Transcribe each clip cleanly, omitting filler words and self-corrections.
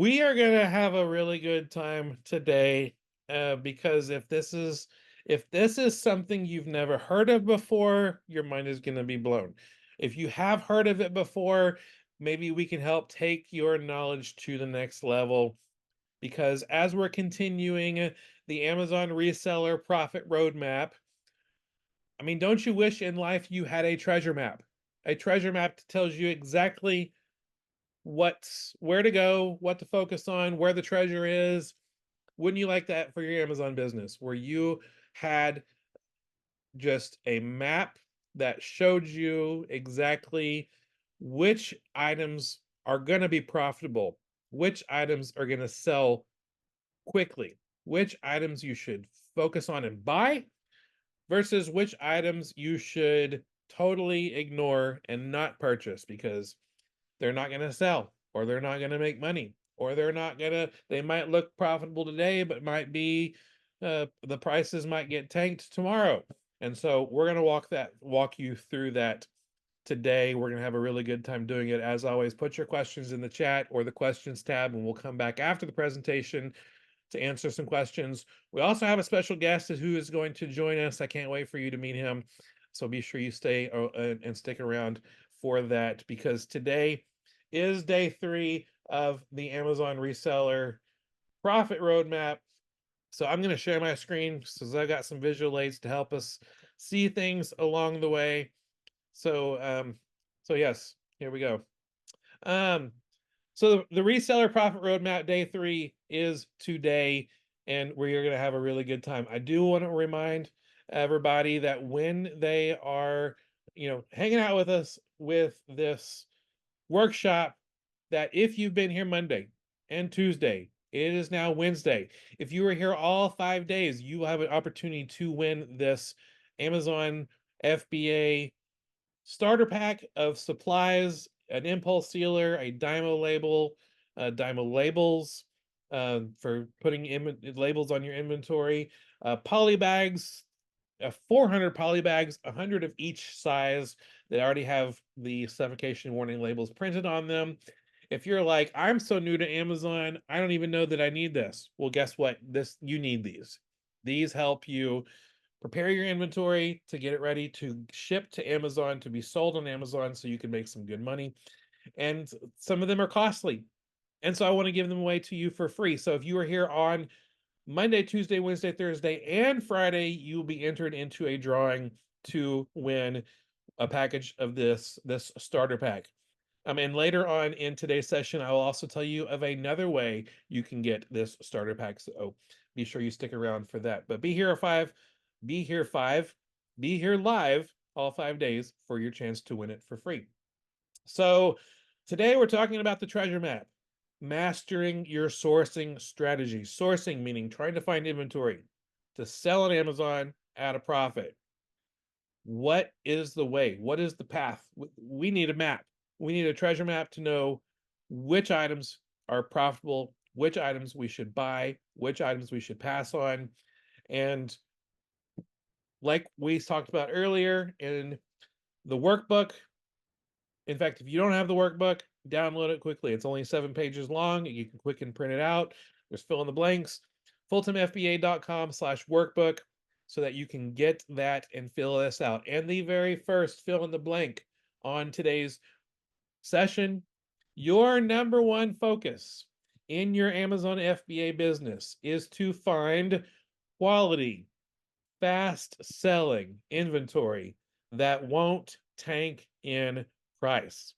We are going to have a really good time today because if this is something you've never heard of before, your mind is going to be blown. If you have heard of it before, maybe we can help take your knowledge to the next level because as we're continuing the Amazon reseller profit roadmap, I mean, don't you wish in life you had a treasure map? A treasure map that tells you exactly where to go, what to focus on, where the treasure is. Wouldn't you like that for your Amazon business where you had just a map that showed you exactly which items are going to be profitable, which items are going to sell quickly, which items you should focus on and buy versus which items you should totally ignore and not purchase because they're not going to sell or they're not going to make money or they might look profitable today but might be the prices might get tanked tomorrow. And so we're going to walk you through that today. We're going to have a really good time doing it. As always, put your questions in the chat or the questions tab and we'll come back after the presentation to answer some questions. We also have a special guest who is going to join us. I can't wait for you to meet him, so be sure you stay and stick around for that because today is day 3 of the Amazon reseller profit roadmap. So I'm going to share my screen because I've got some visual aids to help us see things along the way. So yes, here we go. So the reseller profit roadmap day 3 is today, and we're going to have a really good time. I do want to remind everybody that when they are, hanging out with us with this workshop, that if you've been here Monday and Tuesday, it is now Wednesday. If you were here all 5 days, you will have an opportunity to win this Amazon FBA starter pack of supplies, an impulse sealer, a Dymo label, Dymo labels for putting labels on your inventory, poly bags, 400 poly bags, 100 of each size that already have the suffocation warning labels printed on them. If you're like, I'm so new to Amazon, I don't even know that I need this. Well, guess what? You need these. These help you prepare your inventory to get it ready to ship to Amazon, to be sold on Amazon so you can make some good money. And some of them are costly. And so I want to give them away to you for free. So if you are here on Monday, Tuesday, Wednesday, Thursday, and Friday, you will be entered into a drawing to win a package of this starter pack. And later on in today's session, I will also tell you of another way you can get this starter pack. So be sure you stick around for that. But be here at 5, be here 5, be here live all 5 days for your chance to win it for free. So today we're talking about the treasure map, mastering your sourcing strategy. Sourcing meaning trying to find inventory to sell on Amazon at a profit. What is the way? What is the path? We need a map. We need a treasure map to know which items are profitable, which items we should buy, which items we should pass on. And like we talked about earlier in the workbook, in fact, if you don't have the workbook, download it quickly. It's only 7 pages long. You can quick and print it out. There's fill in the blanks. FulltimeFBA.com/workbook so that you can get that and fill this out. And the very first fill in the blank on today's session, your number one focus in your Amazon FBA business is to find quality, fast selling inventory that won't tank in price.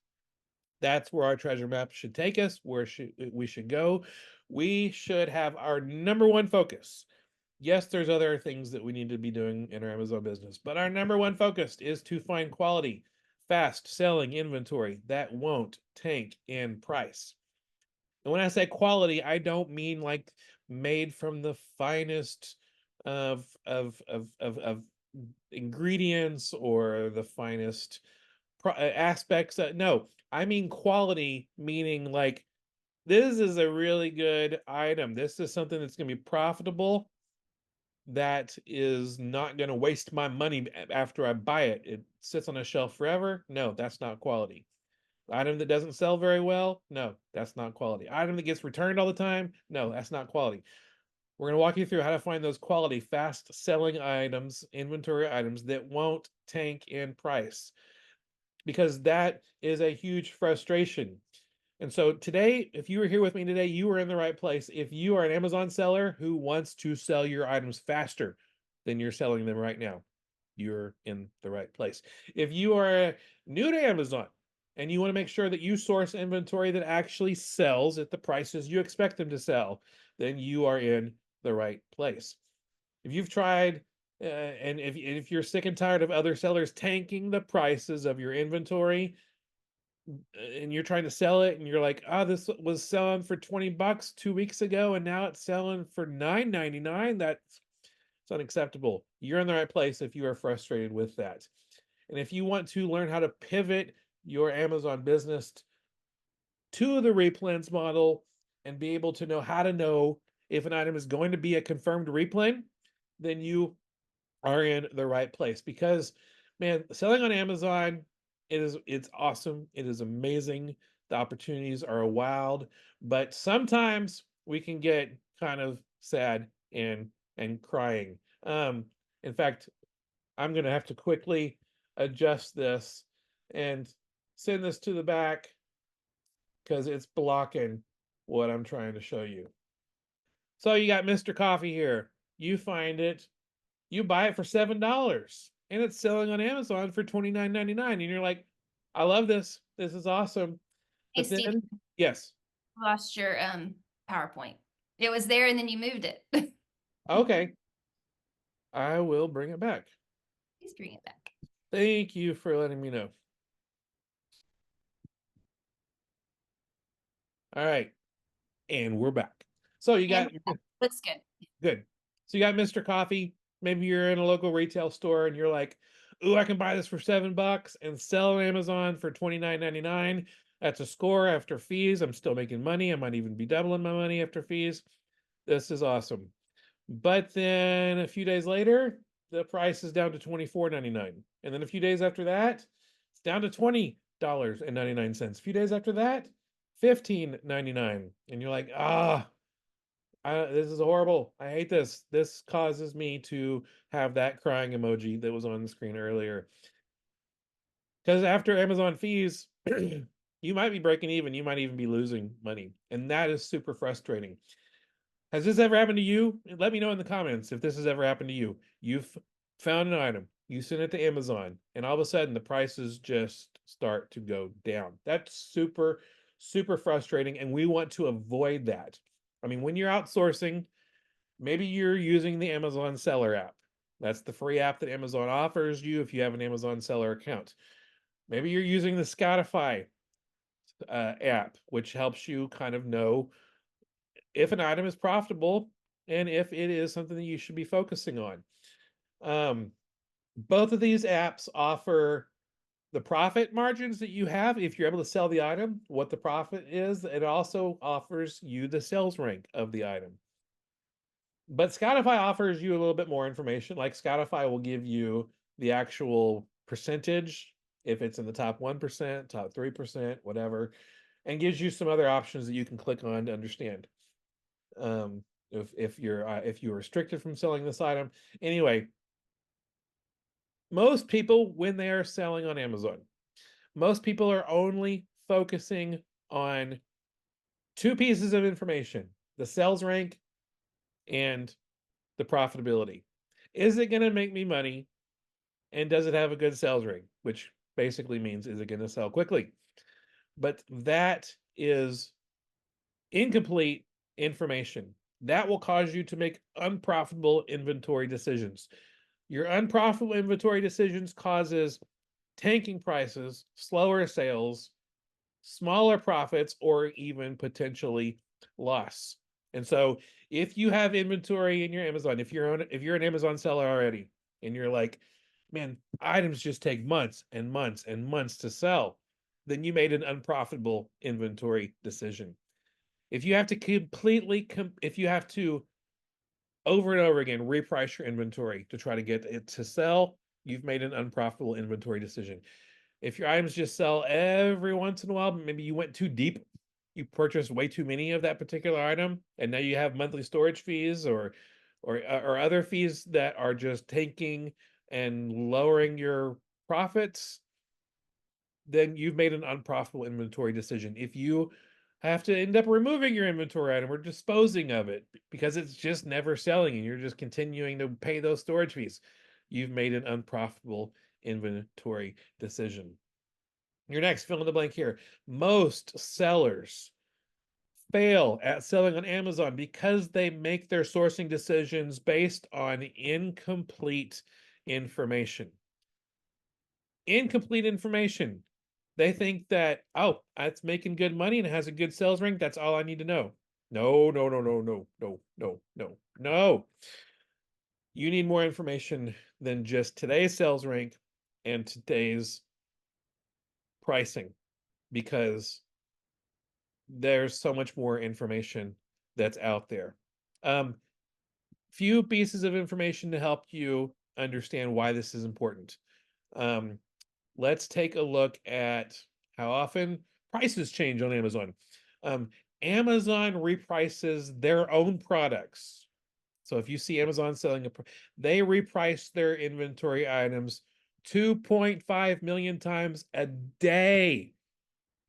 That's where our treasure map should take us, where we should go. We should have our number one focus. Yes, there's other things that we need to be doing in our Amazon business, but our number one focus is to find quality, fast selling inventory that won't tank in price. And when I say quality, I don't mean like made from the finest of ingredients or the finest aspects. No, I mean quality, meaning like this is a really good item. This is something that's going to be profitable, that is not going to waste my money after I buy it. It sits on a shelf forever. No, that's not quality. Item that doesn't sell very well, no, that's not quality. Item that gets returned all the time, no, that's not quality. We're going to walk you through how to find those quality, fast selling items, inventory items that won't tank in price, because that is a huge frustration. And so today, if you were here with me today, you were in the right place. If you are an Amazon seller who wants to sell your items faster than you're selling them right now, you're in the right place. If you are new to Amazon and you want to make sure that you source inventory that actually sells at the prices you expect them to sell, then you are in the right place. If you've tried, and if you're sick and tired of other sellers tanking the prices of your inventory, and you're trying to sell it and you're like, oh, this was selling for 20 bucks 2 weeks ago and now it's selling for $9.99, that's it's unacceptable. You're in the right place if you are frustrated with that. And if you want to learn how to pivot your Amazon business to the replens model and be able to know how to know if an item is going to be a confirmed replen, then you are in the right place. Because, man, selling on Amazon, it's awesome. It is amazing. The opportunities are wild, but sometimes we can get kind of sad and crying. In fact, I'm going to have to quickly adjust this and send this to the back because it's blocking what I'm trying to show you. So you got Mr. Coffee here. You find it, you buy it for $7 and it's selling on Amazon for $29.99. And you're like, I love this. This is awesome. Hey, But Steve, then, yes. lost your PowerPoint. It was there and then you moved it. Okay. I will bring it back. Please bring it back. Thank you for letting me know. All right. And we're back. So you got, Looks good. good. So you got Mr. Coffee. Maybe you're in a local retail store and you're like, ooh, I can buy this for $7 and sell on Amazon for $29.99. That's a score after fees. I'm still making money. I might even be doubling my money after fees. This is awesome. But then a few days later, the price is down to $24.99. And then a few days after that, it's down to $20.99. A few days after that, $15.99. And you're like, this is horrible. I hate this. This causes me to have that crying emoji that was on the screen earlier. Because after Amazon fees, you might be breaking even. You might even be losing money. And that is super frustrating. Has this ever happened to you? Let me know in the comments if this has ever happened to you. You've found an item, you send it to Amazon, and all of a sudden the prices just start to go down. That's super, super frustrating. And we want to avoid that. I mean, when you're outsourcing, maybe you're using the Amazon Seller app. That's the free app that Amazon offers you if you have an Amazon Seller account. Maybe you're using the Scoutify app, which helps you kind of know if an item is profitable and if it is something that you should be focusing on. Both of these apps offer the profit margins that you have if you're able to sell the item, what the profit is. It also offers you the sales rank of the item. But Scoutify offers you a little bit more information. Like Scoutify will give you the actual percentage, if it's in the top 1%, top 3%, whatever, and gives you some other options that you can click on to understand. If you're restricted from selling this item. Anyway, most people, when they are selling on Amazon, most people are only focusing on two pieces of information: the sales rank and the profitability. Is it going to make me money? And does it have a good sales rank? Which basically means, is it going to sell quickly? But that is incomplete information. That will cause you to make unprofitable inventory decisions. Your unprofitable inventory decisions causes tanking prices, slower sales, smaller profits, or even potentially loss. And so if you have inventory in your Amazon, if you're an Amazon seller already and you're like, man, items just take months and months and months to sell, then you made an unprofitable inventory decision. If you have to if you have to over and over again reprice your inventory to try to get it to sell, you've made an unprofitable inventory decision. If your items just sell every once in a while, maybe you went too deep, you purchased way too many of that particular item, and now you have monthly storage fees or other fees that are just tanking and lowering your profits, then you've made an unprofitable inventory decision. If you have to end up removing your inventory item or disposing of it because it's just never selling and you're just continuing to pay those storage fees, you've made an unprofitable inventory decision. Your next, fill in the blank here. Most sellers fail at selling on Amazon because they make their sourcing decisions based on incomplete information. Incomplete information. They think that, oh, it's making good money and it has a good sales rank. That's all I need to know. No, no, no, no, no, no, no, no, no. You need more information than just today's sales rank and today's pricing, because there's so much more information that's out there. Few pieces of information to help you understand why this is important. Um, let's take a look at how often prices change on Amazon. Um, Amazon reprices their own products. So if you see Amazon selling they reprice their inventory items 2.5 million times a day.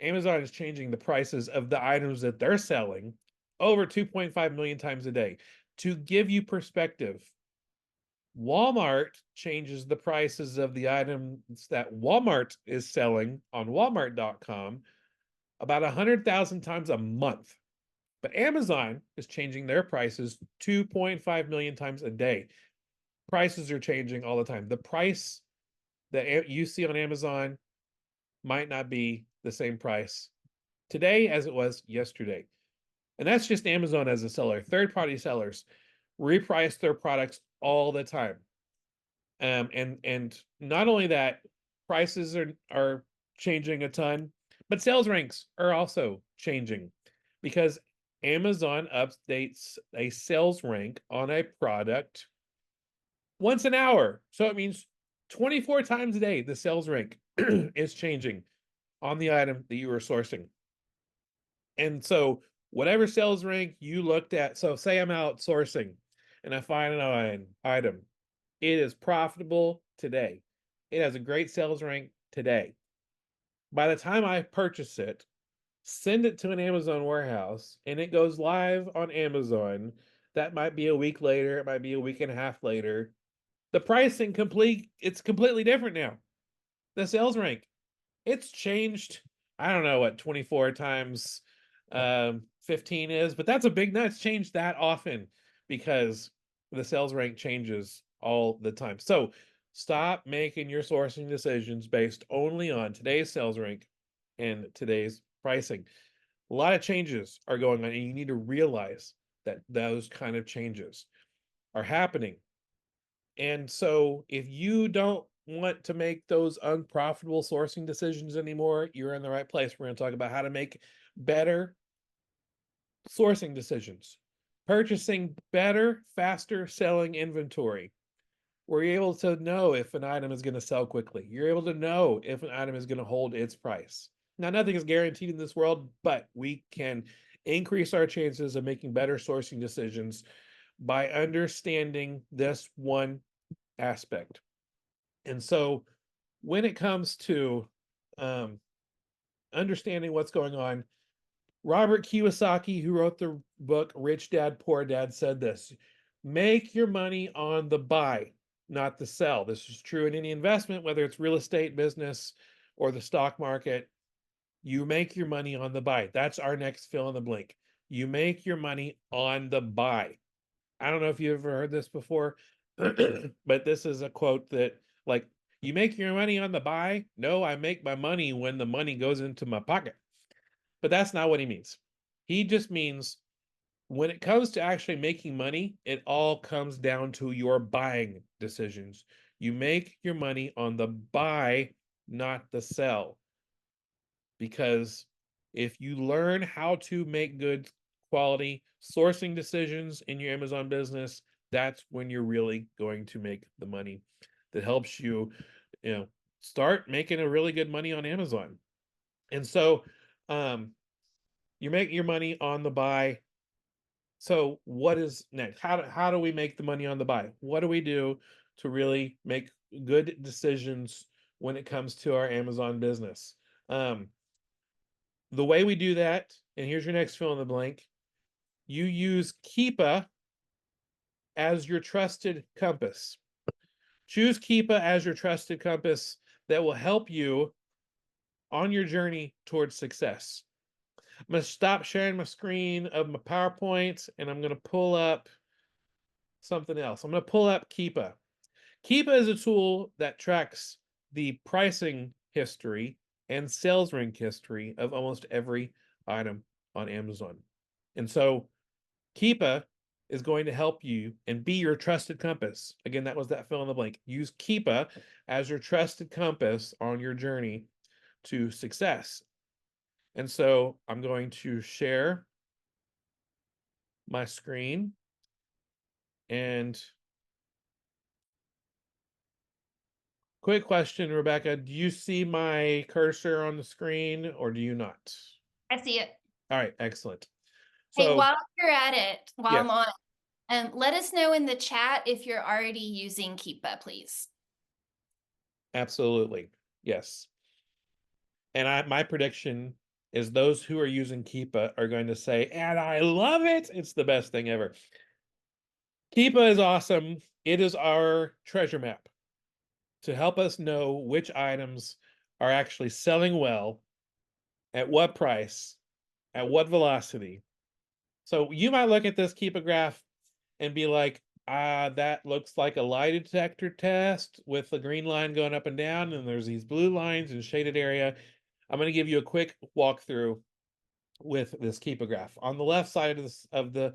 Amazon is changing the prices of the items that they're selling over 2.5 million times a day. To give you perspective, Walmart changes the prices of the items that Walmart is selling on walmart.com about 100,000 times a month. But Amazon is changing their prices 2.5 million times a day. Prices are changing all the time. The price that you see on Amazon might not be the same price today as it was yesterday. And that's just Amazon as a seller. Third-party sellers reprice their products all the time. And not only that, prices are changing a ton, but sales ranks are also changing because Amazon updates a sales rank on a product once an hour. So it means 24 times a day the sales rank is changing on the item that you are sourcing. And so whatever sales rank you looked at, so say I'm outsourcing and I find an item, it is profitable today. It has a great sales rank today. By the time I purchase it, send it to an Amazon warehouse, and it goes live on Amazon, that might be a week later, it might be a week and a half later. The pricing it's completely different now. The sales rank, it's changed. I don't know what 24 times 15 is, but that's a big nut. It's changed that often because the sales rank changes all the time. So stop making your sourcing decisions based only on today's sales rank and today's pricing. A lot of changes are going on, and you need to realize that those kind of changes are happening. And so if you don't want to make those unprofitable sourcing decisions anymore, you're in the right place. We're going to talk about how to make better sourcing decisions, purchasing better, faster selling inventory. We're able to know if an item is going to sell quickly. You're able to know if an item is going to hold its price. Now, nothing is guaranteed in this world, but we can increase our chances of making better sourcing decisions by understanding this one aspect. And so when it comes to um, understanding what's going on, Robert Kiyosaki, who wrote the book Rich Dad, Poor Dad, said this: make your money on the buy, not the sell. This is true in any investment, whether it's real estate, business, or the stock market. You make your money on the buy. That's our next fill in the blank. You make your money on the buy. I don't know if you've ever heard this before, but this is a quote that, like, you make your money on the buy. No, I make my money when the money goes into my pocket. But that's not what he means. He just means when it comes to actually making money, it all comes down to your buying decisions. You make your money on the buy, not the sell. Because if you learn how to make good quality sourcing decisions in your Amazon business, that's when you're really going to make the money that helps you, you know, start making a really good money on Amazon. And so you make your money on the buy. So what is next? How do we make the money on the buy? What do we do to really make good decisions when it comes to our Amazon business? Um, the way we do that, and here's your next fill in the blank, you use Keepa as your trusted compass. Choose Keepa as your trusted compass that will help you on your journey towards success. I'm going to stop sharing my screen of my PowerPoint and I'm going to pull up something else. I'm going to pull up Keepa. Keepa is a tool that tracks the pricing history and sales rank history of almost every item on Amazon. And so Keepa is going to help you and be your trusted compass. Again, that was that fill in the blank. Use Keepa as your trusted compass on your journey to success. And so I'm going to share my screen and quick question, Rebecca, do you see my cursor on the screen or do you not? I see it. All right, excellent. Hey, So, while you're at it, while yes, I'm on let us know in the chat if you're already using Keepa, please. absolutely. Yes. And my prediction is those who are using Keepa are going to say, and I love it. It's the best thing ever. Keepa is awesome. It is our treasure map to help us know which items are actually selling well, at what price, at what velocity. So you might look at this Keepa graph and be like, that looks like a lie detector test with the green line going up and down, and there's these blue lines in shaded area. I'm going to give you a quick walkthrough with this Keepa graph. On the left side of the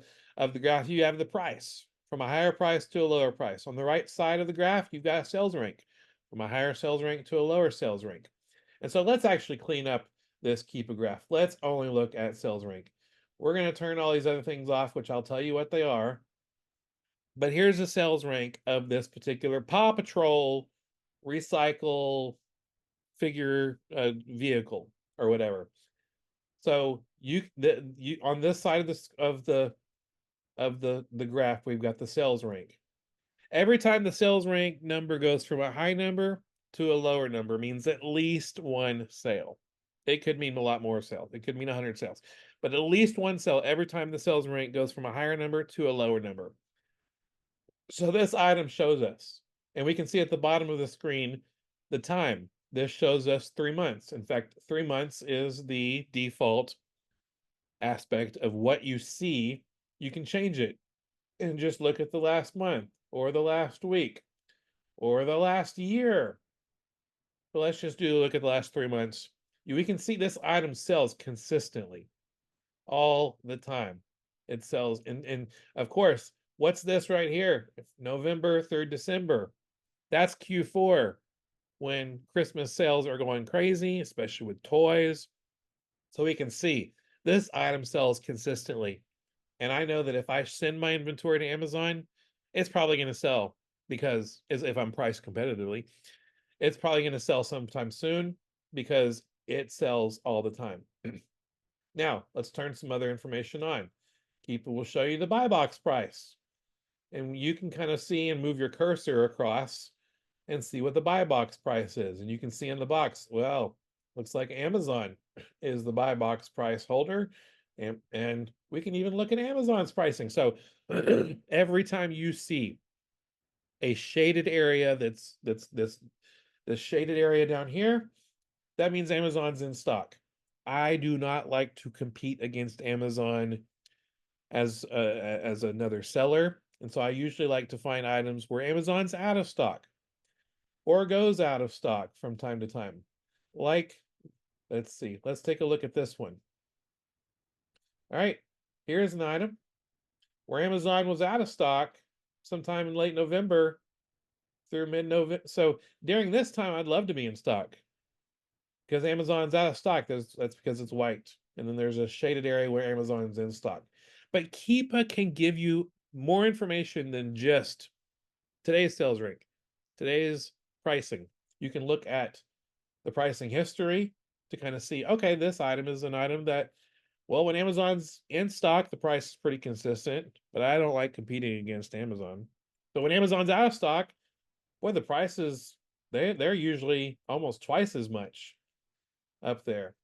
graph, you have the price from a higher price to a lower price. On the right side of the graph, you've got a sales rank from a higher sales rank to a lower sales rank. And so let's actually clean up this Keepa graph. Let's only look at sales rank. We're going to turn all these other things off, which I'll tell you what they are. But here's the sales rank of this particular Paw Patrol recycle figure vehicle or whatever. So you on this side of the graph, we've got the sales rank. Every time the sales rank number goes from a high number to a lower number means at least one sale. It could mean a lot more sales. It could mean 100 sales, but at least one sale every time the sales rank goes from a higher number to a lower number. So this item shows us, and we can see at the bottom of the screen the time. This shows us 3 months. In fact, 3 months is the default aspect of what you see. You can change it and just look at the last month or the last week or the last year. But let's just look at the last 3 months. We can see this item sells consistently all the time. It sells. And of course, what's this right here? It's November through December. That's Q4 when Christmas sales are going crazy, especially with toys. So we can see this item sells consistently. And I know that if I send my inventory to Amazon, it's probably going to sell because if I'm priced competitively, it's probably going to sell sometime soon because it sells all the time. Now, let's turn some other information on. Keepa will show you the buy box price. And you can kind of see and move your cursor across and see what the buy box price is. And you can see in the box, well, looks like Amazon is the buy box price holder. And we can even look at Amazon's pricing. So every time you see a shaded area that's this shaded area down here, that means Amazon's in stock. I do not like to compete against Amazon as another seller, and so I usually like to find items where Amazon's out of stock or goes out of stock from time to time. Like, let's see, let's take a look at this one. All right, here's an item where Amazon was out of stock sometime in late November through mid-November. So during this time, I'd love to be in stock because Amazon's out of stock. That's because it's white. And then there's a shaded area where Amazon's in stock. But Keepa can give you more information than just today's sales rank, today's pricing. You can look at the pricing history to kind of see, okay, this item is an item that, well, when Amazon's in stock, the price is pretty consistent, but I don't like competing against Amazon. So when Amazon's out of stock, boy, the prices, they're usually almost twice as much up there.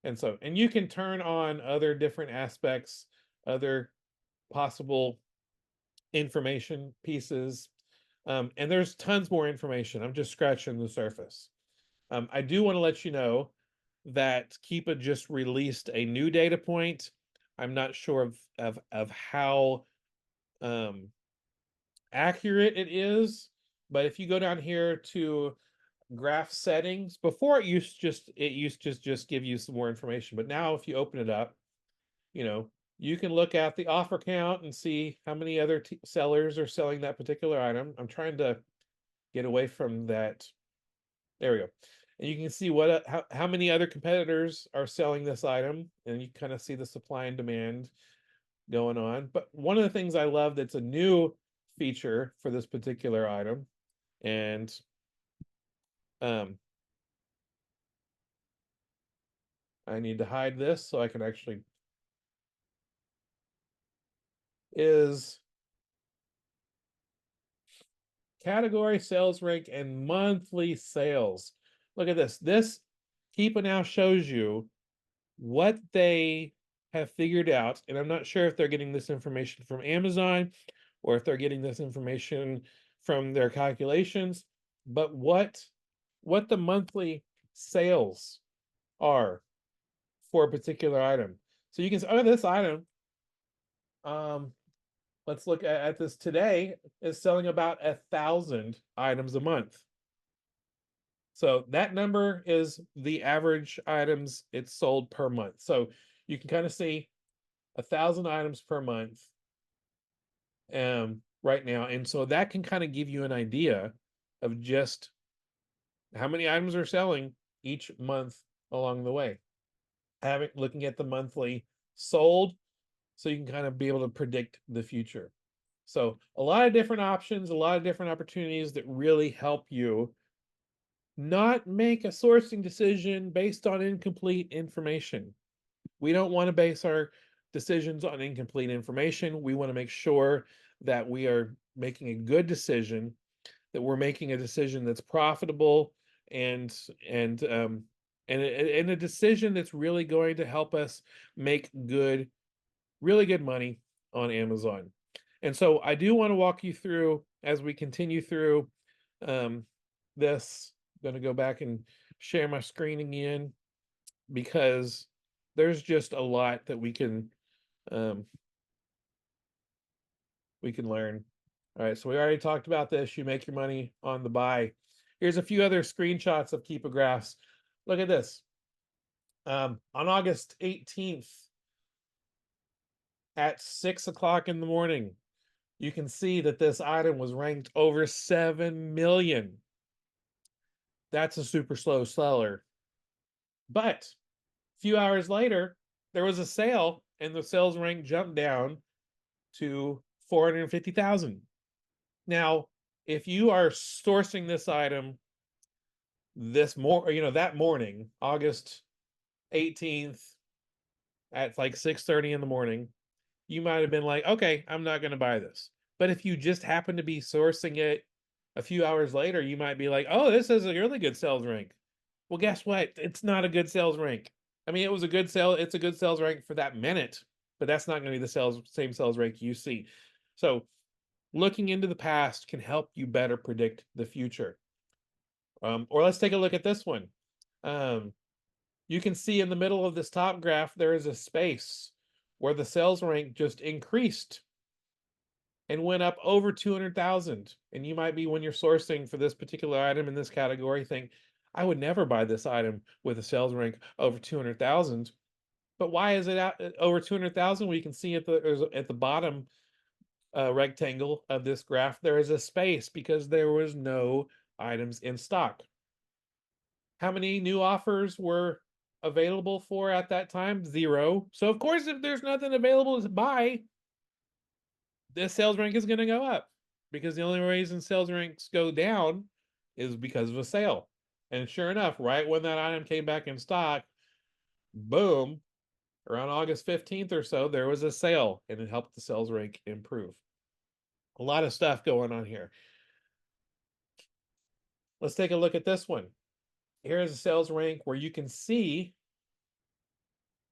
And so, and you can turn on other different aspects, other possible information pieces. And there's tons more information. I'm just scratching the surface. I do want to let you know that Keepa just released a new data point. I'm not sure of how accurate it is, but if you go down here to graph settings, before it used to just give you some more information, but now if you open it up, you know, you can look at the offer count and see how many other sellers are selling that particular item. I'm trying to get away from that. There we go. And you can see what how many other competitors are selling this item, and you kind of see the supply and demand going on. But one of the things I love that's a new feature for this particular item, and I need to hide this so I can actually, is category, sales rank, and monthly sales. Look at this. This Keepa now shows you what they have figured out. And I'm not sure if they're getting this information from Amazon or if they're getting this information from their calculations, but what the monthly sales are for a particular item. So you can say, oh, this item, let's look at this today, is selling about 1,000 items a month. So that number is the average items it's sold per month. So you can kind of see 1,000 items per month right now. And so that can kind of give you an idea of just how many items are selling each month along the way. Looking at the monthly sold, so you can kind of be able to predict the future. So a lot of different options, a lot of different opportunities that really help you not make a sourcing decision based on incomplete information. We don't want to base our decisions on incomplete information. We want to make sure that we are making a good decision, that we're making a decision that's profitable and a decision that's really going to help us make really good money on Amazon. And so I do want to walk you through as we continue through this. I'm going to go back and share my screen again because there's just a lot that we can learn. All right, so we already talked about this. You make your money on the buy. Here's a few other screenshots of Keepa graphs. Look at this. On August 18th at 6 o'clock in the morning, you can see that this item was ranked over 7 million. That's a super slow seller. But a few hours later, there was a sale and the sales rank jumped down to 450,000. Now, if you are sourcing this item that morning, August 18th at like 6:30 in the morning, you might have been like, okay, I'm not going to buy this. But if you just happen to be sourcing it a few hours later, you might be like, oh, this is a really good sales rank. Well, guess what? It's not a good sales rank. I mean, it's a good sales rank for that minute, but that's not going to be the same sales rank you see. So looking into the past can help you better predict the future. Or let's take a look at this one. You can see in the middle of this top graph, there is a space where the sales rank just increased and went up over 200,000. And you might be, when you're sourcing for this particular item in this category, think, I would never buy this item with a sales rank over 200,000. But why is it over 200,000? We can see at the bottom rectangle of this graph, there is a space because there was no items in stock. How many new offers were available for at that time? 0. So of course, if there's nothing available to buy, this sales rank is going to go up because the only reason sales ranks go down is because of a sale. And sure enough, right when that item came back in stock, boom, around August 15th or so, there was a sale and it helped the sales rank improve. A lot of stuff going on here. Let's take a look at this one. Here's a sales rank where you can see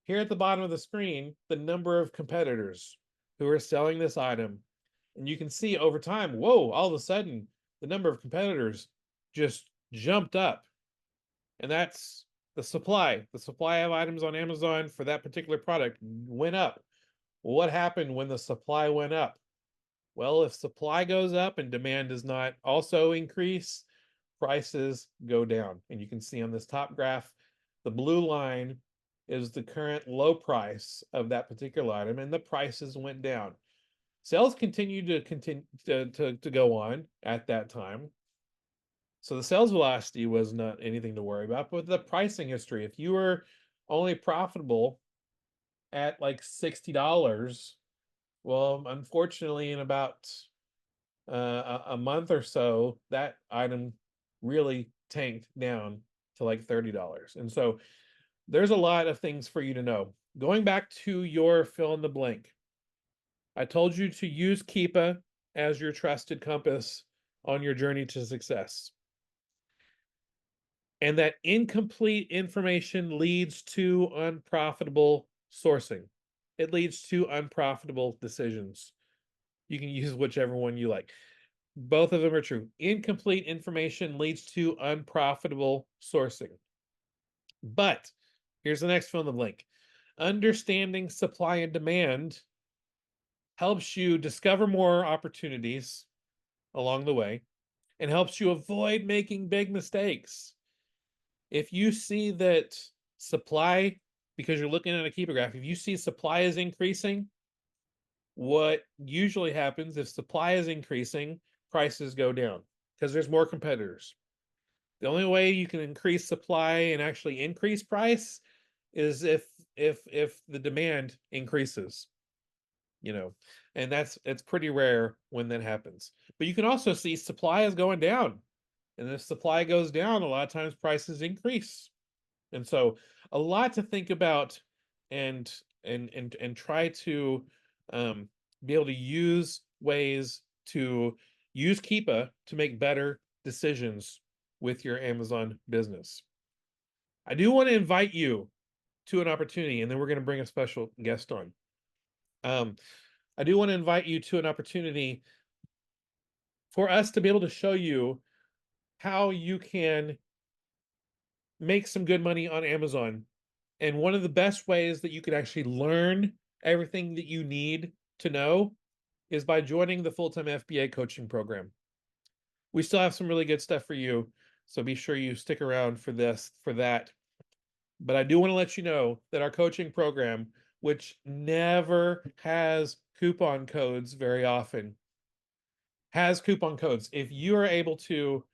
here at the bottom of the screen the number of competitors who are selling this item. And you can see over time, whoa, all of a sudden, the number of competitors just jumped up. And that's the supply. The supply of items on Amazon for that particular product went up. Well, what happened when the supply went up? Well, if supply goes up and demand does not also increase, prices go down. And you can see on this top graph, the blue line is the current low price of that particular item, and the prices went down. Sales continued to go on at that time. So the sales velocity was not anything to worry about, but the pricing history, if you were only profitable at like $60, well, unfortunately, in about a month or so, that item really tanked down to like $30. And so there's a lot of things for you to know. Going back to your fill in the blank, I told you to use Keepa as your trusted compass on your journey to success. And that incomplete information leads to unprofitable sourcing. It leads to unprofitable decisions. You can use whichever one you like. Both of them are true. Incomplete information leads to unprofitable sourcing. But here's the next fill in the blank. Understanding supply and demand helps you discover more opportunities along the way and helps you avoid making big mistakes. If you see that supply, because you're looking at a Keepa graph, if you see supply is increasing, what usually happens if supply is increasing, prices go down because there's more competitors. The only way you can increase supply and actually increase price is if the demand increases, you know, and it's pretty rare when that happens. But you can also see supply is going down. And if supply goes down, a lot of times prices increase. And so a lot to think about and try to be able to use ways to use Keepa to make better decisions with your Amazon business. I do want to invite you to an opportunity, and then we're going to bring a special guest on. I do want to invite you to an opportunity for us to be able to show you how you can make some good money on Amazon. And one of the best ways that you can actually learn everything that you need to know is by joining the full-time FBA coaching program. We still have some really good stuff for you, so be sure you stick around for that. But I do want to let you know that our coaching program, which never has coupon codes very often, has coupon codes. If you are able to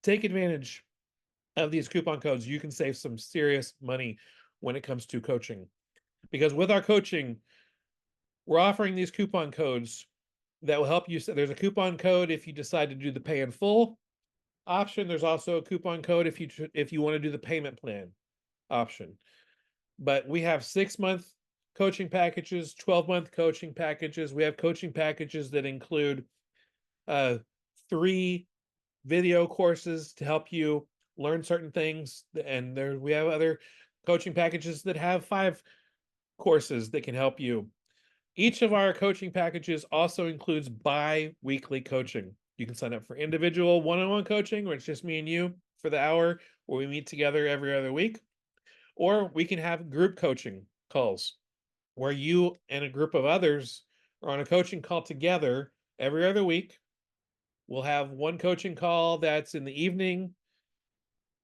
take advantage of these coupon codes, you can save some serious money when it comes to coaching. Because with our coaching, we're offering these coupon codes that will help you. There's a coupon code if you decide to do the pay in full option. There's also a coupon code if you want to do the payment plan option. But we have 6-month coaching packages, 12-month coaching packages. We have coaching packages that include 3 video courses to help you learn certain things. And we have other coaching packages that have 5 courses that can help you. Each of our coaching packages also includes bi-weekly coaching. You can sign up for individual one-on-one coaching, where it's just me and you for the hour, where we meet together every other week. Or we can have group coaching calls, where you and a group of others are on a coaching call together every other week. We'll have one coaching call that's in the evening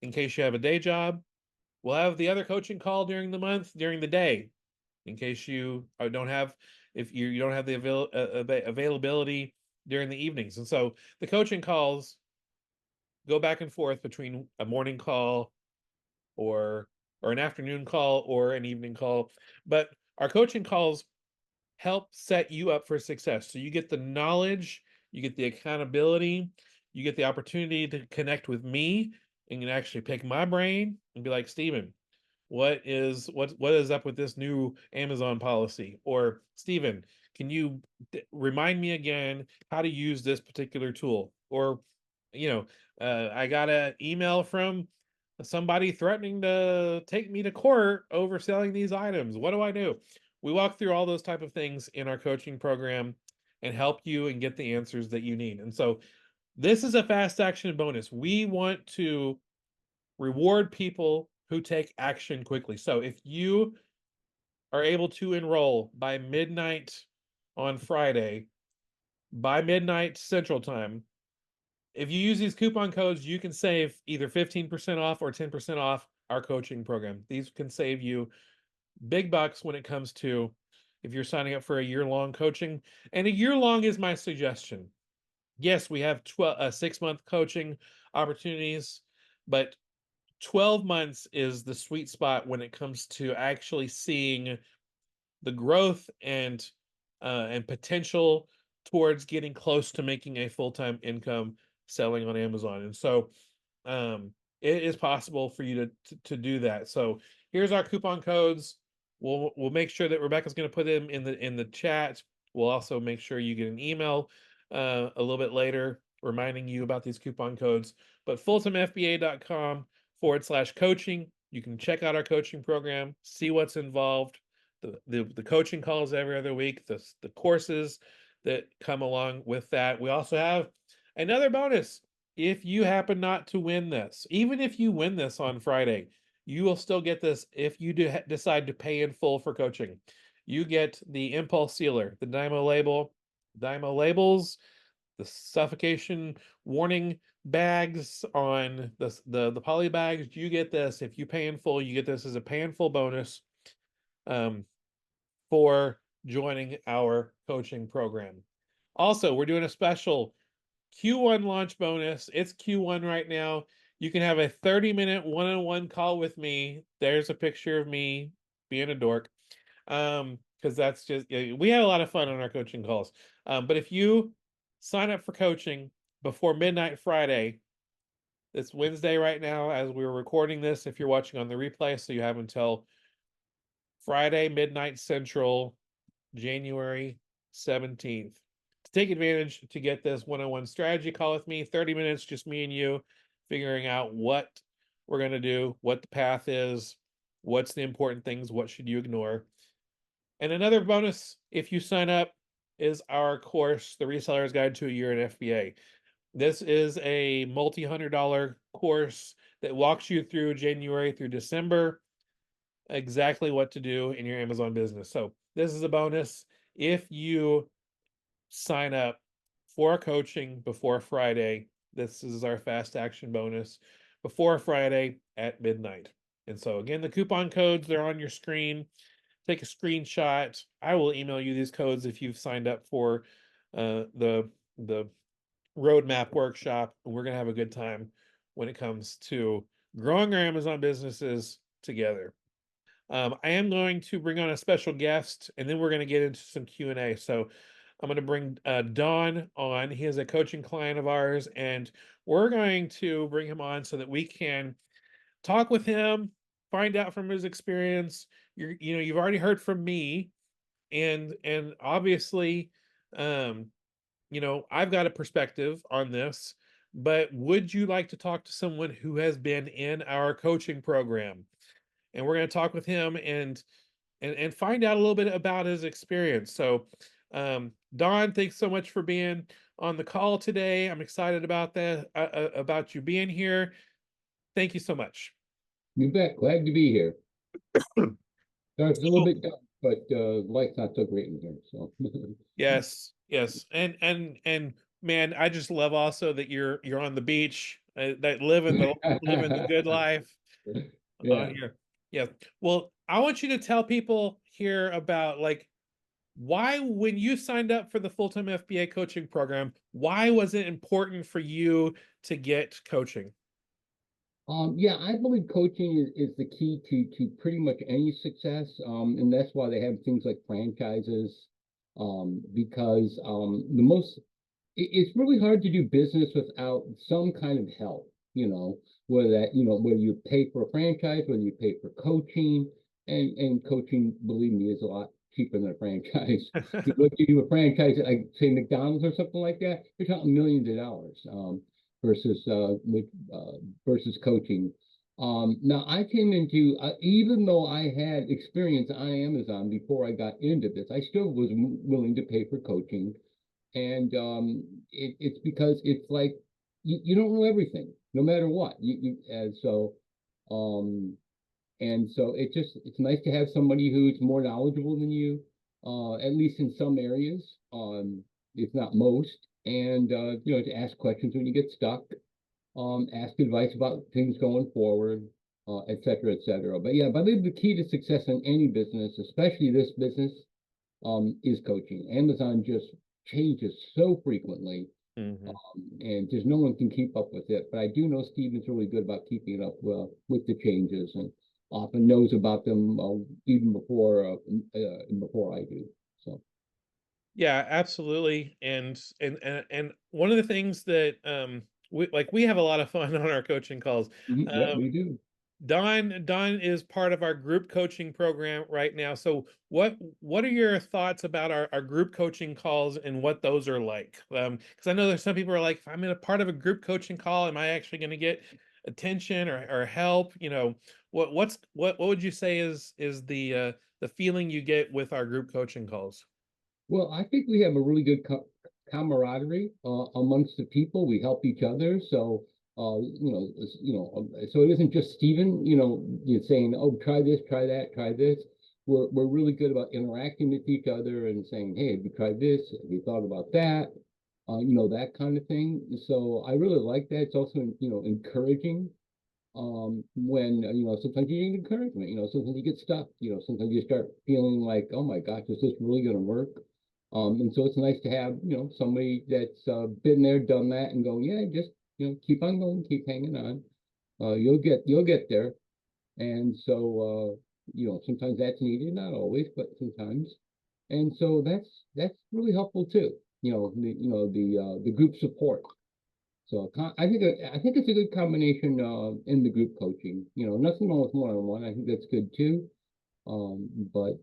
in case you have a day job. We'll have the other coaching call during the month, during the day, in case you don't have, if you don't have the availability during the evenings. And so the coaching calls go back and forth between a morning call or an afternoon call or an evening call. But our coaching calls help set you up for success. So you get the knowledge, you get the accountability, you get the opportunity to connect with me and you can actually pick my brain and be like, Steven, what is up with this new Amazon policy? Or Steven, can you remind me again how to use this particular tool? Or, you know, I got an email from somebody threatening to take me to court over selling these items. What do I do? We walk through all those type of things in our coaching program and help you and get the answers that you need. And so this is a fast action bonus. We want to reward people who take action quickly. So if you are able to enroll by midnight on Friday, by midnight Central Time, if you use these coupon codes, you can save either 15% off or 10% off our coaching program. These can save you big bucks when it comes to if you're signing up for a year-long coaching. And a year-long is my suggestion. Yes, we have 6-month coaching opportunities, but 12 months is the sweet spot when it comes to actually seeing the growth and potential towards getting close to making a full-time income selling on Amazon. And so it is possible for you to do that. So here's our coupon codes. We'll make sure that Rebecca's going to put them in the chat. We'll also make sure you get an email a little bit later reminding you about these coupon codes. But FultomeFBA.com/coaching. You can check out our coaching program, see what's involved, the coaching calls every other week, the courses that come along with that. We also have another bonus. If you happen not to win this, even if you win this on Friday, you will still get this if you decide to pay in full for coaching. You get the impulse sealer, the Dymo labels, the suffocation warning bags on the poly bags. You get this if you pay in full. You get this as a pay in full bonus for joining our coaching program. Also, we're doing a special Q1 launch bonus. It's Q1 right now. You can have a 30-minute one-on-one call with me. There's a picture of me being a dork. Because that's just, we have a lot of fun on our coaching calls. But if you sign up for coaching before midnight Friday, it's Wednesday right now as we're recording this. If you're watching on the replay, so you have until Friday, midnight Central, January 17th. To take advantage to get this one-on-one strategy call with me, 30 minutes, just me and you, figuring out what we're going to do, what the path is, what's the important things, what should you ignore. And another bonus, if you sign up, is our course, The Reseller's Guide to a Year in FBA. This is a multi-$100 course that walks you through January through December, exactly what to do in your Amazon business. So this is a bonus. If you sign up for coaching before Friday, this is our fast action bonus before Friday at midnight. And so again, the coupon codes, they're on your screen. Take a screenshot. I will email you these codes if you've signed up for the roadmap workshop. And we're going to have a good time when it comes to growing our Amazon businesses together. I am going to bring on a special guest, and then we're going to get into some Q&A. So I'm going to bring Don on. He is a coaching client of ours, and we're going to bring him on so that we can talk with him, find out from his experience. You've already heard from me, and obviously, I've got a perspective on this. But would you like to talk to someone who has been in our coaching program? And we're going to talk with him and find out a little bit about his experience. So, Don, thanks so much for being on the call today. I'm excited about that, about you being here. Thank you so much. You bet. Glad to be here. It's a little bit dark, but life's not so great in here. So Yes, and man, I just love also that you're on the beach, that living the good life on here. Yeah. Well, I want you to tell people here about like why when you signed up for the full-time FBA coaching program, why was it important for you to get coaching? Yeah, I believe coaching is the key to pretty much any success. And that's why they have things like franchises. Because the most it's really hard to do business without some kind of help, whether that, whether you pay for a franchise, whether you pay for coaching, and coaching, believe me, is a lot cheaper than a franchise. If you do a franchise, like say McDonald's or something like that, you're talking millions of dollars, versus coaching. Now I came into, even though I had experience on Amazon before I got into this, I still was willing to pay for coaching. And it's because it's like you don't know everything, no matter what. And so it's nice to have somebody who's more knowledgeable than you, at least in some areas, if not most, and to ask questions when you get stuck, ask advice about things going forward, et cetera, et cetera. But yeah, but I believe the key to success in any business, especially this business, is coaching. Amazon just changes so frequently, Mhm. and just no one can keep up with it. But I do know Steven's really good about keeping up with the changes, and often knows about them even before I do. So Yeah, absolutely. And one of the things that we have a lot of fun on our coaching calls. yeah, Um, we do. Don is part of our group coaching program right now. So what are your thoughts about our group coaching calls and what those are like? Because I know there's some people who are like, if I'm in a part of a group coaching call, am I actually going to get attention or help? What would you say is the feeling you get with our group coaching calls? Well, I think we have a really good camaraderie amongst the people. We help each other. So, so it isn't just Stephen, you're saying, oh, try this, try that, try this. We're really good about interacting with each other and saying, hey, have you tried this? Have you thought about that? That kind of thing. So I really like that. It's also, encouraging, when, sometimes you need encouragement, sometimes you get stuck, sometimes you start feeling like, oh my gosh, is this really going to work? And so it's nice to have, somebody that's been there, done that, and go, yeah, just, keep on going, keep hanging on. You'll get there. And so, sometimes that's needed, not always, but sometimes. And so that's really helpful too. The group support. So I think it's a good combination in the group coaching. Nothing wrong with one-on-one. I think that's good too. But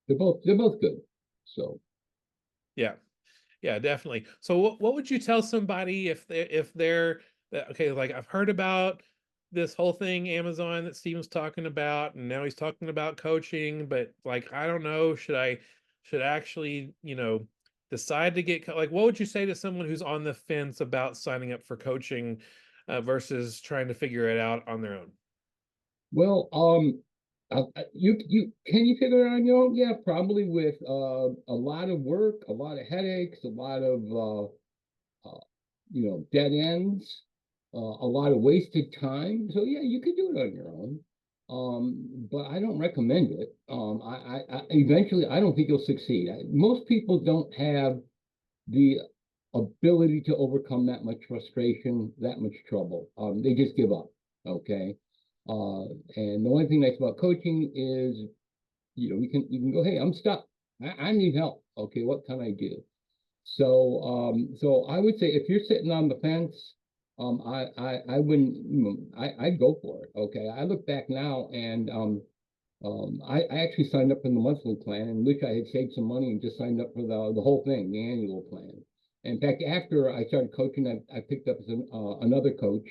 they're both good. So Yeah. Yeah, definitely. So what would you tell somebody okay, like I've heard about this whole thing Amazon that Steven's talking about, and now he's talking about coaching, but like I don't know, should I actually, decide to like what would you say to someone who's on the fence about signing up for coaching versus trying to figure it out on their own? well, you can you figure it out on your own? Yeah, probably with a lot of work, a lot of headaches, a lot of dead ends, a lot of wasted time. So yeah, you could do it on your own. But I don't recommend it. Eventually, I don't think you'll succeed. Most people don't have the ability to overcome that much frustration, that much trouble. They just give up. Okay. Uh, and the one thing nice about coaching is, you can go, hey, I'm stuck. I need help. Okay, what can I do? So I would say if you're sitting on the fence, I wouldn't, I'd go for it. Okay, I look back now, and I actually signed up for the monthly plan and wish I had saved some money and just signed up for the whole thing, the annual plan. In fact, after I started coaching, I picked up another coach,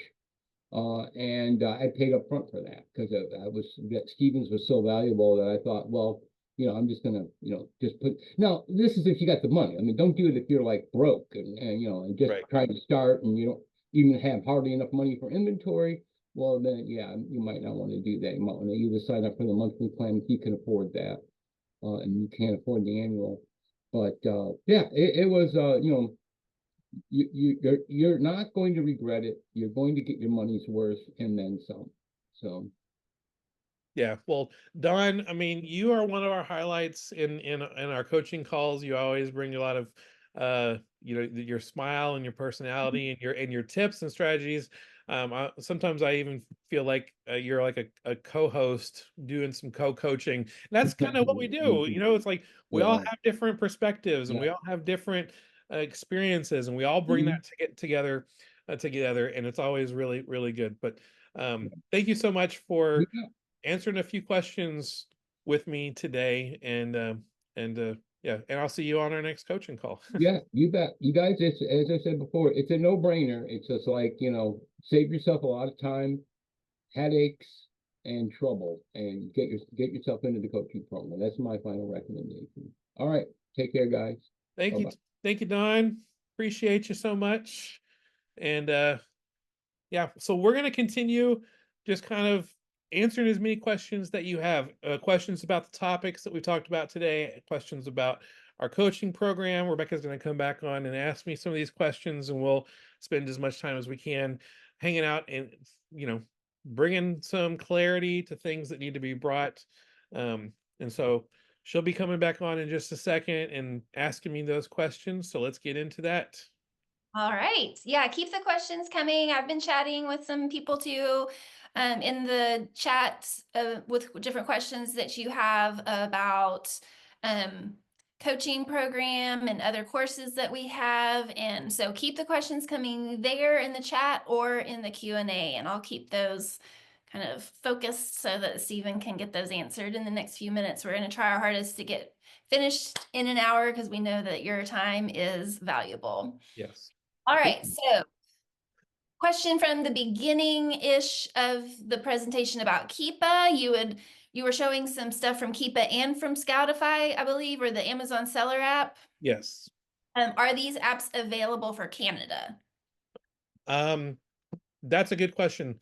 and I paid up front for that because that Stevens was so valuable that I thought, well, I'm just gonna, just put. Now, this is if you got the money. I mean, don't do it if you're like broke and just Right. trying to start and you don't even have hardly enough money for inventory. Well, then, yeah, you might not want to do that. You might want to either sign up for the monthly plan if you can afford that, and you can't afford the annual. But yeah, it was, you're not going to regret it. You're going to get your money's worth and then some. So Yeah, well, Don, I mean, you are one of our highlights in our coaching calls. You always bring a lot of your smile and your personality and your tips and strategies. Sometimes I even feel like you're like a co-host doing some co-coaching. And that's kind of what we do. thank you. It's like we all Yeah, have different perspectives and yeah, we all have different experiences, and we all bring that together, and it's always really, really good. But thank you so much for Yeah. answering a few questions with me today, yeah, and I'll see you on our next coaching call. Yeah, you bet. You guys, it's, as I said before, it's a no-brainer. It's just like, save yourself a lot of time, headaches, and trouble, and get yourself into the coaching program. That's my final recommendation. All right. Take care, guys. Thank you, Bye-bye. thank you, Don. Appreciate you so much. And yeah, so we're going to continue just kind of answering as many questions that you have, questions about the topics that we talked about today, questions about our coaching program. Rebecca's going to come back on and ask me some of these questions, and we'll spend as much time as we can hanging out and, bringing some clarity to things that need to be brought. And so she'll be coming back on in just a second and asking me those questions. So let's get into that. All right. Yeah, keep the questions coming. I've been chatting with some people too, in the chat, with different questions that you have about coaching program and other courses that we have. And so keep the questions coming there in the chat or in the Q&A, and I'll keep those kind of focused so that Stephen can get those answered in the next few minutes. We're going to try our hardest to get finished in an hour because we know that your time is valuable. Yes. All right, so question from the beginning-ish of the presentation about Keepa. You were showing some stuff from Keepa and from Scoutify, I believe, or the Amazon seller app. Yes. Are these apps available for Canada? That's a good question.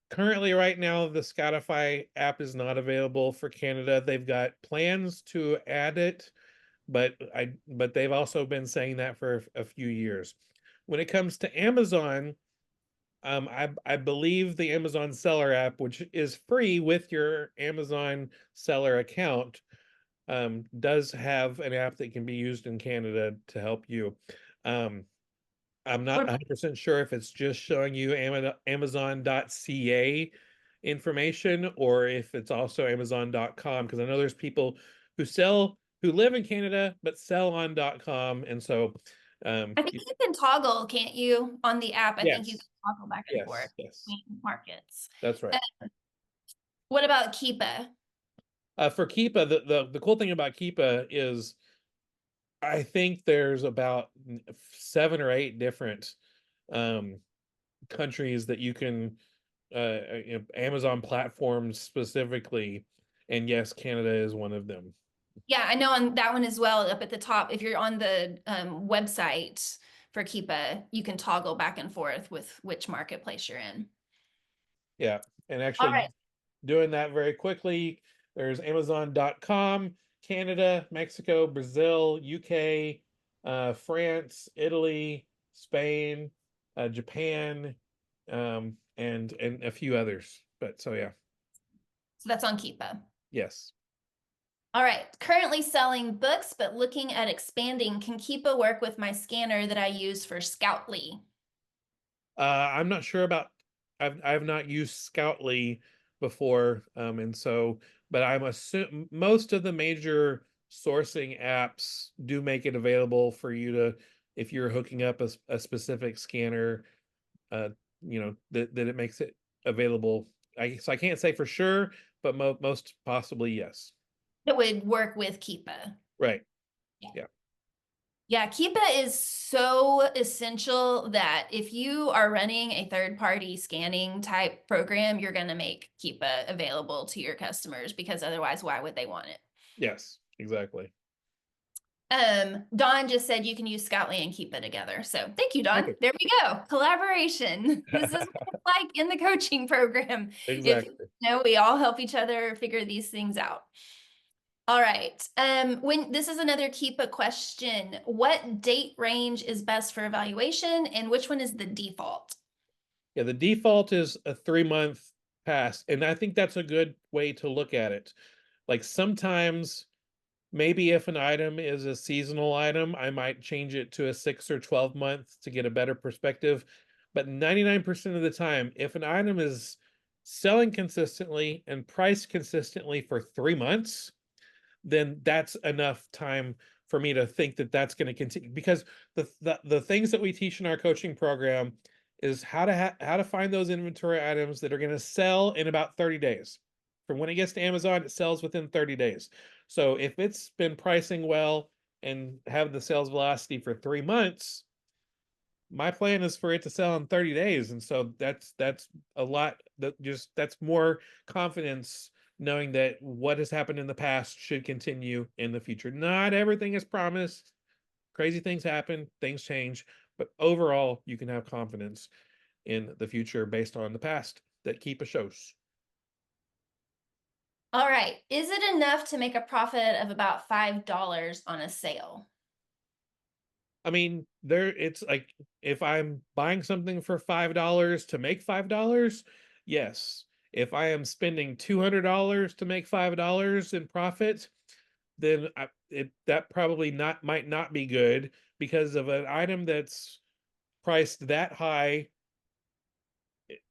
Currently, right now, the Scoutify app is not available for Canada. They've got plans to add it, but they've also been saying that for a few years. When it comes to Amazon, I believe the Amazon seller app, which is free with your Amazon seller account, does have an app that can be used in Canada to help you. I'm not 100% sure if it's just showing you Amazon.ca information or if it's also Amazon.com, because I know there's people who live in Canada but sell on .com, and so I think you can toggle, can't you, on the app? I think you yes, can toggle back and forth yes, between markets. that's right. What about Keepa? For Keepa, the cool thing about Keepa is I think there's about 7 or 8 different countries that you can Amazon platforms specifically, and yes, Canada is one of them. Yeah, I know on that one as well, up at the top, if you're on the website for Keepa, you can toggle back and forth with which marketplace you're in. Yeah, and All actually right. doing that very quickly, there's Amazon.com, Canada, Mexico, Brazil, UK, France, Italy, Spain, Japan, and a few others. But so yeah, So that's on Keepa. yes. All right. Currently selling books, but looking at expanding. Can Keepa work with my scanner that I use for Scoutly? I'm not sure about. I've not used Scoutly before, and so, but I'm assuming most of the major sourcing apps do make it available for you to, if you're hooking up a specific scanner, that it makes it available. So I can't say for sure, but most possibly yes. It would work with Keepa. Right. Yeah. Yeah. Yeah, Keepa is so essential that if you are running a third-party scanning type program, you're going to make Keepa available to your customers, because otherwise, why would they want it? Yes, exactly. Dawn just said you can use Scoutly and Keepa together. So thank you, Dawn. Perfect. There we go. Collaboration. This is what it's like in the coaching program. Exactly. We all help each other figure these things out. All right. When this is another Keepa question, what date range is best for evaluation, and which one is the default? Yeah, the default is a 3-month pass, and I think that's a good way to look at it. Like sometimes, maybe if an item is a seasonal item, I might change it to a 6 or 12 months to get a better perspective. But 99% of the time, if an item is selling consistently and priced consistently for 3 months, then that's enough time for me to think that that's going to continue, because the things that we teach in our coaching program is how to find those inventory items that are going to sell in about 30 days. From when it gets to Amazon, it sells within 30 days. So if it's been pricing well and have the sales velocity for 3 months, my plan is for it to sell in 30 days. And so that's a lot, that's more confidence knowing that what has happened in the past should continue in the future. Not everything is promised. Crazy things happen, things change, but overall you can have confidence in the future based on the past that Keepa shows. All right. Is it enough to make a profit of about $5 on a sale? I mean, it's like, if I'm buying something for $5 to make $5, yes. If I am spending $200 to make $5 in profit, then that probably might not be good, because of an item that's priced that high.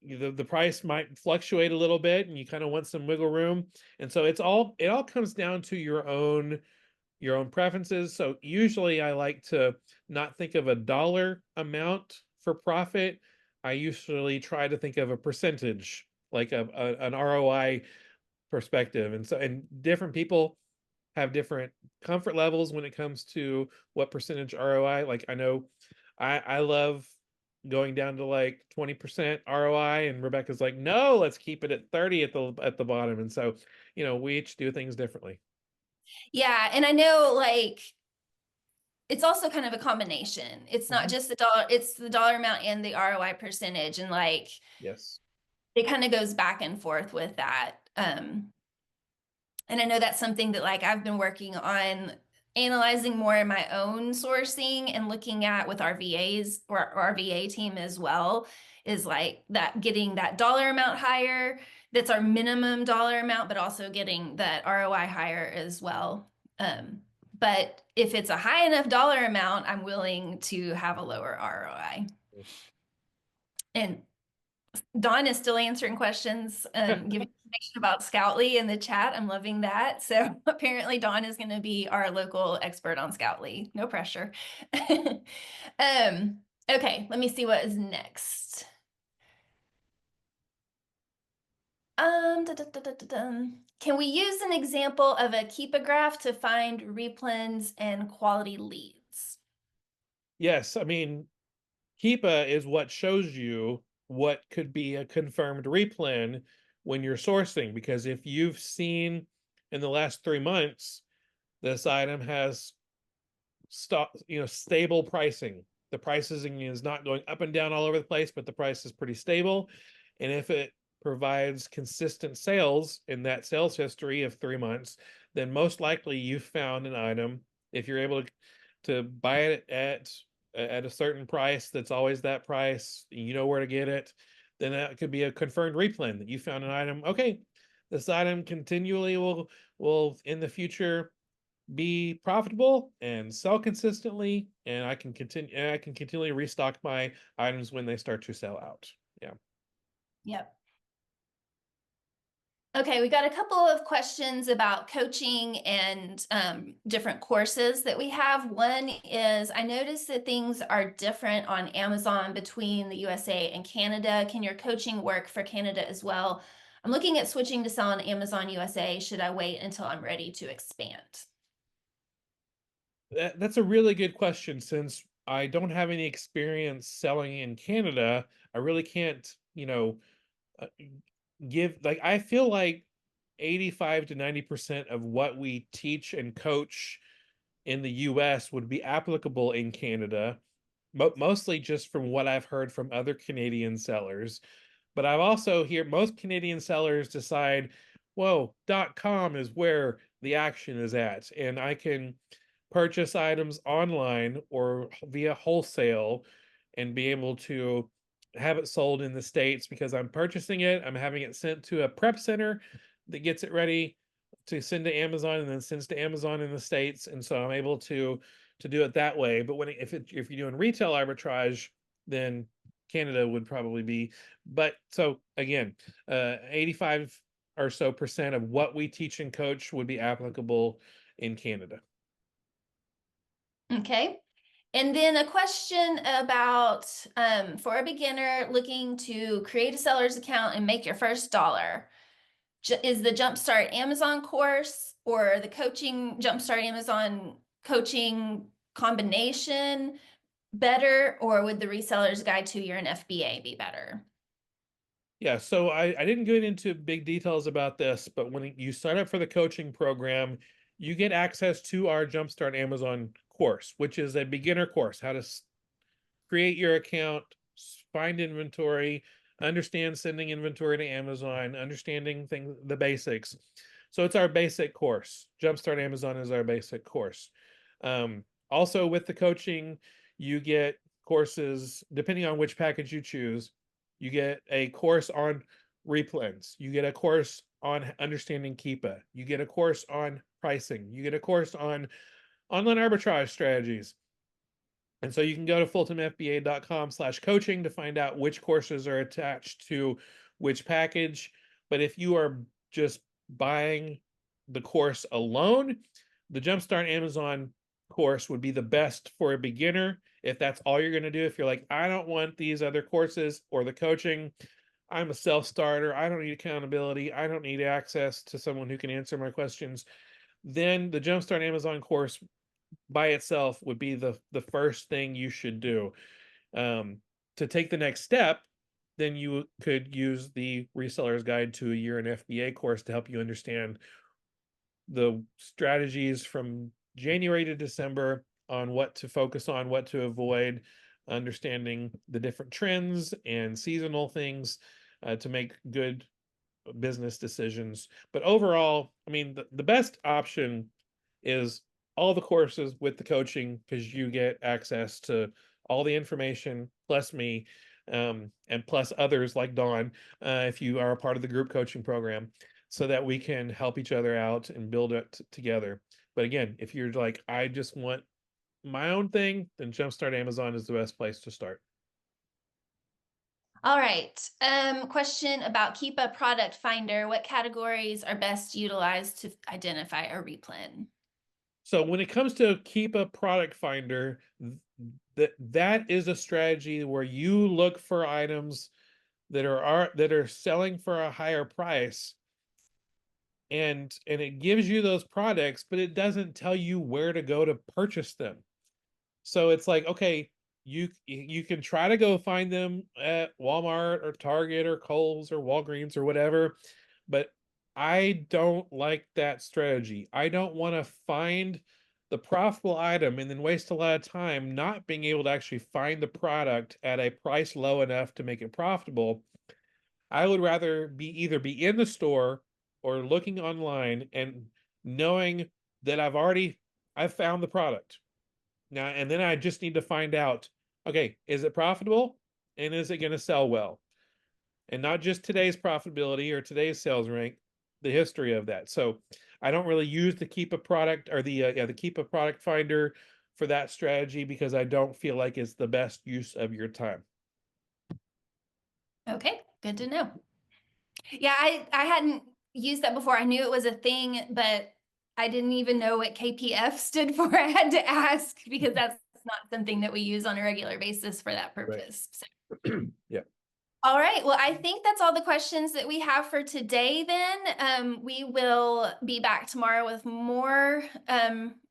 The price might fluctuate a little bit, and you kind of want some wiggle room. And so it all comes down to your own preferences. So usually I like to not think of a dollar amount for profit. I usually try to think of a percentage, like an ROI perspective. And so, and different people have different comfort levels when it comes to what percentage ROI. Like, I know I love going down to like 20% ROI, and Rebecca's like, no, let's keep it at 30 at the bottom. And so, we each do things differently. Yeah. And I know, like, it's also kind of a combination. It's not just the dollar, it's the dollar amount and the ROI percentage. And like, Yes. it kind of goes back and forth with that. And I know that's something that like I've been working on analyzing more in my own sourcing and looking at with our VAs or our VA team as well, is like that, getting that dollar amount higher. That's our minimum dollar amount, but also getting that ROI higher as well. But if it's a high enough dollar amount, I'm willing to have a lower ROI. And Dawn is still answering questions, giving information about Scoutly in the chat. I'm loving that. So apparently Dawn is going to be our local expert on Scoutly. No pressure. Okay, let me see what is next. Can we use an example of a Keepa graph to find replens and quality leads? Yes, I mean, Keepa is what shows you what could be a confirmed replen when you're sourcing, because if you've seen in the last 3 months this item has stable pricing, the pricing is not going up and down all over the place, but the price is pretty stable, and if it provides consistent sales in that sales history of 3 months, then most likely you found an item. If you're able to buy it at a certain price, that's always that price, you know where to get it, then that could be a confirmed replen that you found an item. Okay, this item continually will in the future be profitable and sell consistently, and I can continually restock my items when they start to sell out. Yeah. Yep. Okay, we got a couple of questions about coaching and different courses that we have. One is, I noticed that things are different on Amazon between the USA and Canada. Can your coaching work for Canada as well? I'm looking at switching to sell on Amazon USA. Should I wait until I'm ready to expand? That's a really good question. Since I don't have any experience selling in Canada, I really can't, uh, I feel like 85 to 90% of what we teach and coach in the US would be applicable in Canada, mostly just from what I've heard from other Canadian sellers. But I've also heard most Canadian sellers decide, whoa, .com is where the action is at, and I can purchase items online or via wholesale and be able to have it sold in the States, because I'm purchasing it, I'm having it sent to a prep center that gets it ready to send to Amazon and then sends to Amazon in the States. And so I'm able to do it that way. But if you're doing retail arbitrage, then Canada would probably be. But so again, 85 or so percent of what we teach and coach would be applicable in Canada. Okay. And then a question about for a beginner looking to create a seller's account and make your first dollar. Is the Jumpstart Amazon course or the coaching Jumpstart Amazon coaching combination better, or would the Reseller's Guide to Your FBA be better? Yeah, so I didn't get into big details about this, but when you sign up for the coaching program, you get access to our Jumpstart Amazon course, which is a beginner course, how to create your account, find inventory, understand sending inventory to Amazon, understanding the basics. So it's our basic course. Jumpstart Amazon is our basic course. Also with the coaching, you get courses, depending on which package you choose, you get a course on replens. You get a course on understanding Keepa. You get a course on pricing. You get a course on online arbitrage strategies. And so you can go to fulltimefba.com/coaching to find out which courses are attached to which package. But if you are just buying the course alone, the Jumpstart Amazon course would be the best for a beginner. If that's all you're going to do, if you're like, I don't want these other courses or the coaching, I'm a self-starter, I don't need accountability, I don't need access to someone who can answer my questions, then the Jumpstart Amazon course by itself would be the first thing you should do. To take the next step, then you could use the Reseller's Guide to a Year in FBA course to help you understand the strategies from January to December on what to focus on, what to avoid, understanding the different trends and seasonal things to make good business decisions. But overall, I mean, the best option is all the courses with the coaching, because you get access to all the information plus me, and plus others like Dawn, if you are a part of the group coaching program, so that we can help each other out and build it together. But again, if you're like, I just want my own thing, then Jumpstart Amazon is the best place to start. All right. Question about Keepa Product Finder. What categories are best utilized to identify a replen? So when it comes to Keepa Product Finder, that is a strategy where you look for items that are selling for a higher price, and it gives you those products, but it doesn't tell you where to go to purchase them. So it's like, okay, you can try to go find them at Walmart or Target or Kohl's or Walgreens or whatever, but I don't like that strategy. I don't want to find the profitable item and then waste a lot of time not being able to actually find the product at a price low enough to make it profitable. I would rather either be in the store or looking online and knowing that I've found the product. Now, and then I just need to find out, okay, is it profitable and is it going to sell well? And not just today's profitability or today's sales rank, the history of that. So I don't really use the Keepa product or the Keepa product finder for that strategy, because I don't feel like it's the best use of your time. Okay, good to know. Yeah, I hadn't used that before. I knew it was a thing, but I didn't even know what KPF stood for. I had to ask because that's not something that we use on a regular basis for that purpose. So. Yeah. All right. Well, I think that's all the questions that we have for today then. We will be back tomorrow with more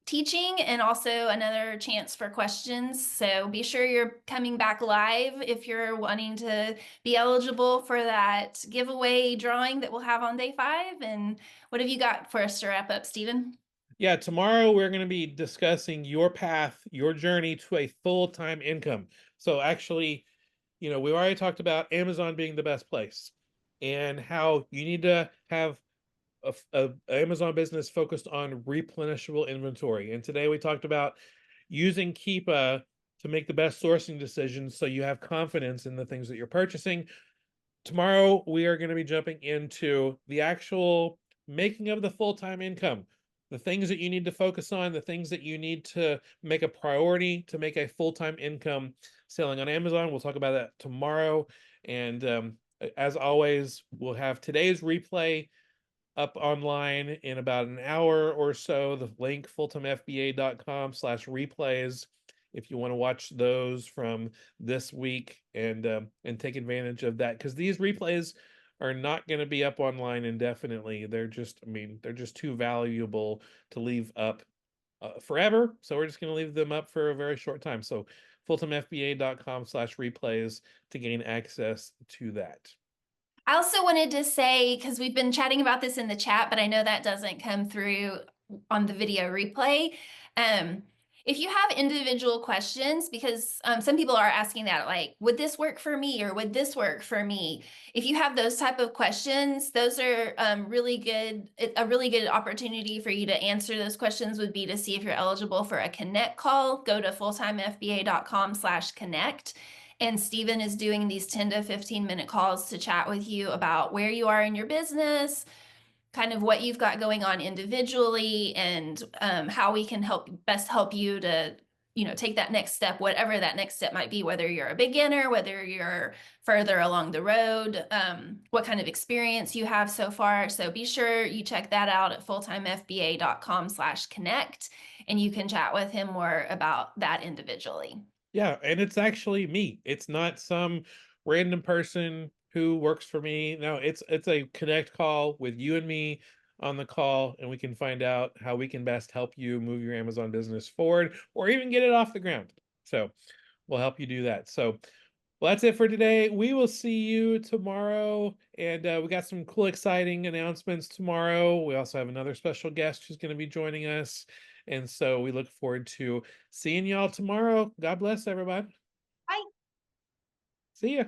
teaching and also another chance for questions. So be sure you're coming back live if you're wanting to be eligible for that giveaway drawing that we'll have on day 5. And what have you got for us to wrap up, Stephen? Yeah, tomorrow we're going to be discussing your path, your journey to a full-time income. So actually, we already talked about Amazon being the best place and how you need to have a Amazon business focused on replenishable inventory. And today we talked about using Keepa to make the best sourcing decisions so you have confidence in the things that you're purchasing. Tomorrow we are going to be jumping into the actual making of the full-time income, the things that you need to focus on, the things that you need to make a priority to make a full-time income selling on Amazon. We'll talk about that tomorrow. And as always, we'll have today's replay up online in about an hour or so. The link fulltimefba.com/replays if you want to watch those from this week and take advantage of that, because these replays are not going to be up online indefinitely. They're just, I mean, they're just too valuable to leave up forever. So we're just going to leave them up for a very short time. So fulltimefba.com/replays to gain access to that. I also wanted to say, because we've been chatting about this in the chat, but I know that doesn't come through on the video replay. If you have individual questions, because some people are asking that, like, would this work for me, or would this work for me? If you have those type of questions, those are really good. A really good opportunity for you to answer those questions would be to see if you're eligible for a connect call. Go to fulltimefba.com/connect. And Stephen is doing these 10 to 15-minute calls to chat with you about where you are in your business, kind of what you've got going on individually, and how we can best help you to, take that next step, whatever that next step might be, whether you're a beginner, whether you're further along the road, what kind of experience you have so far. So be sure you check that out at fulltimefba.com/connect, and you can chat with him more about that individually. Yeah, and it's actually me. It's not some random person who works for me. No, it's a connect call with you and me on the call, and we can find out how we can best help you move your Amazon business forward or even get it off the ground. So we'll help you do that. So, well, that's it for today. We will see you tomorrow, and we got some cool, exciting announcements tomorrow. We also have another special guest who's going to be joining us, and so we look forward to seeing y'all tomorrow. God bless everybody. Bye. See ya.